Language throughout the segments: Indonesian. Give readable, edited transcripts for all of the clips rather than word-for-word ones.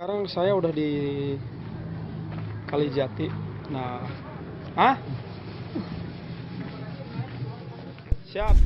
Sekarang saya udah di Kalijati. Nah, siap.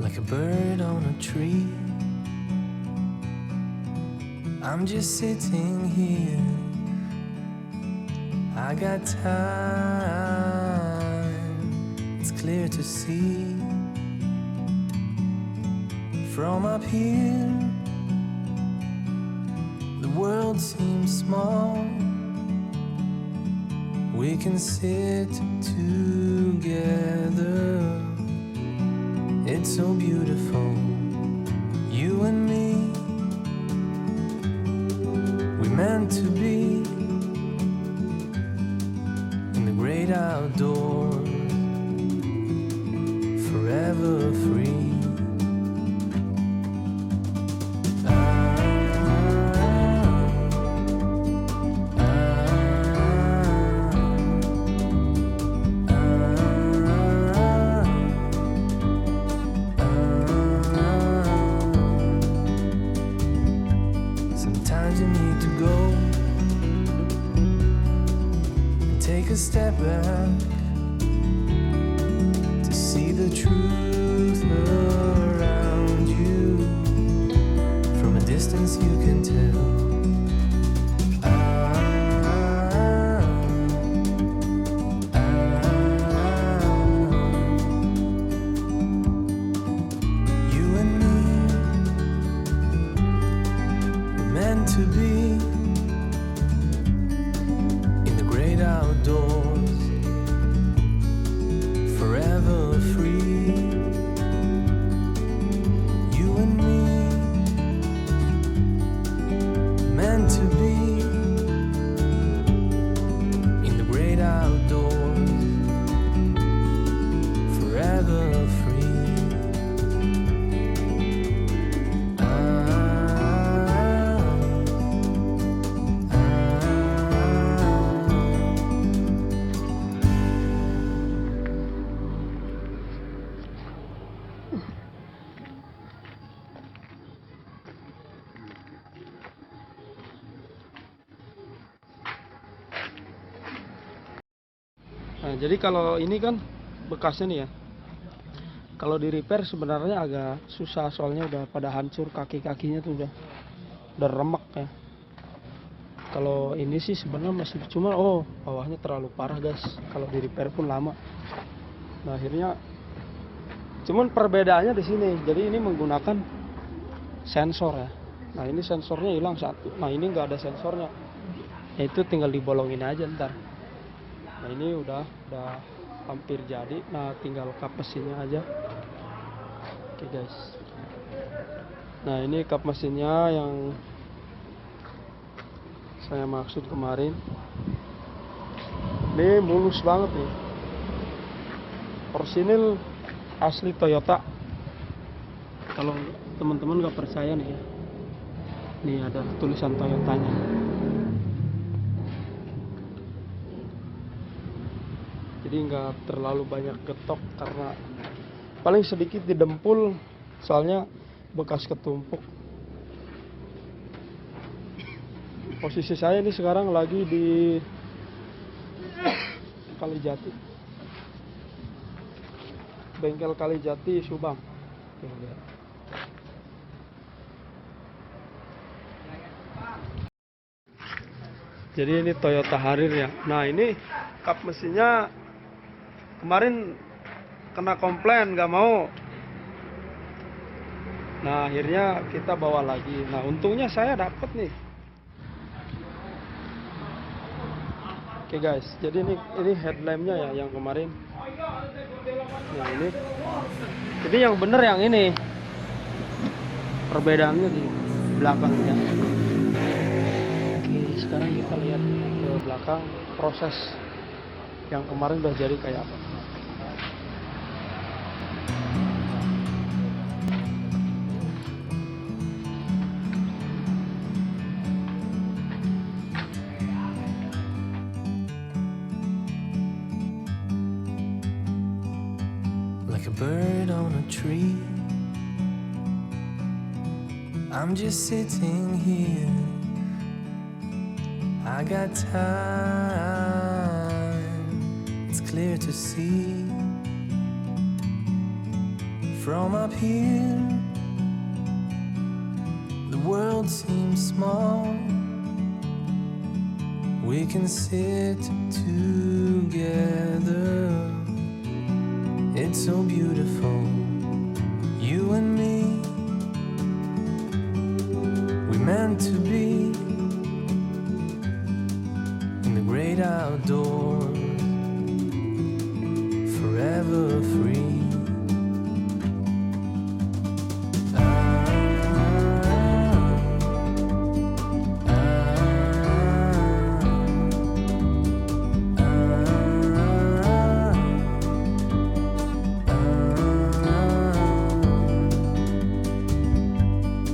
Like a bird on a tree, I'm just sitting here. I got time, it's clear to see. From up here, the world seems small. We can sit together. It's so beautiful, you and me. We meant to be in the great outdoors, forever free. Sometimes you need to go and take a step back to see the truth around you. From a distance you can tell. You and me, meant to be in the great outdoors, forever free. You and me, meant to be in the great outdoors, forever free. Nah, jadi kalau ini kan bekasnya nih ya. Kalau di repair sebenarnya agak susah soalnya udah pada hancur, kaki-kakinya tuh udah remek ya. Kalau ini sih sebenarnya masih cuma bawahnya terlalu parah guys. Kalau di repair pun lama. Nah, akhirnya cuman perbedaannya di sini. Jadi ini menggunakan sensor ya. Nah, ini sensornya hilang satu. Nah, ini nggak ada sensornya. Ya, itu tinggal dibolongin aja ntar. Nah, ini udah hampir jadi. Nah, tinggal kap mesinnya aja. Oke guys. Nah, ini kap mesinnya yang saya maksud kemarin. Ini mulus banget nih. Orsinil asli Toyota. Kalau teman-teman nggak percaya nih ya, nih ada tulisan Toyotanya. Jadi nggak terlalu banyak getok karena paling sedikit didempul soalnya bekas ketumpuk. Posisi saya ini sekarang lagi di Kalijati, bengkel Kalijati Subang. Tuh, lihat. Jadi ini Toyota Harrier ya. Nah ini kap mesinnya kemarin kena komplain nggak mau. Nah akhirnya kita bawa lagi. Nah untungnya saya dapat nih. Oke guys, jadi ini headlampnya ya yang kemarin. Nah ini yang bener yang ini. Perbedaannya di belakangnya. Oke, sekarang kita lihat ke belakang proses yang kemarin udah jadi kayak apa. Like a bird on a tree, I'm just sitting here. I got time, it's clear to see. From up here, the world seems small. We can sit together. It's so beautiful, you and me. We meant to be in the great outdoors, forever free.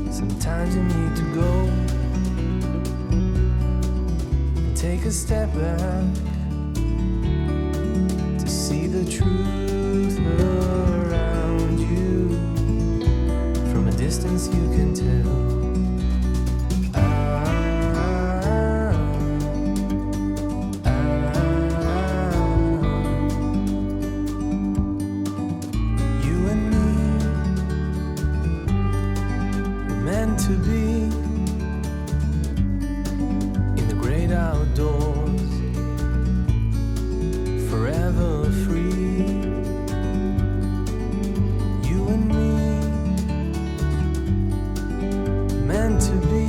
Sometimes you need to go and take a step back to see the truth around you. From a distance you can tell. You and me, meant to be in the great outdoors, forever free. You and me, meant to be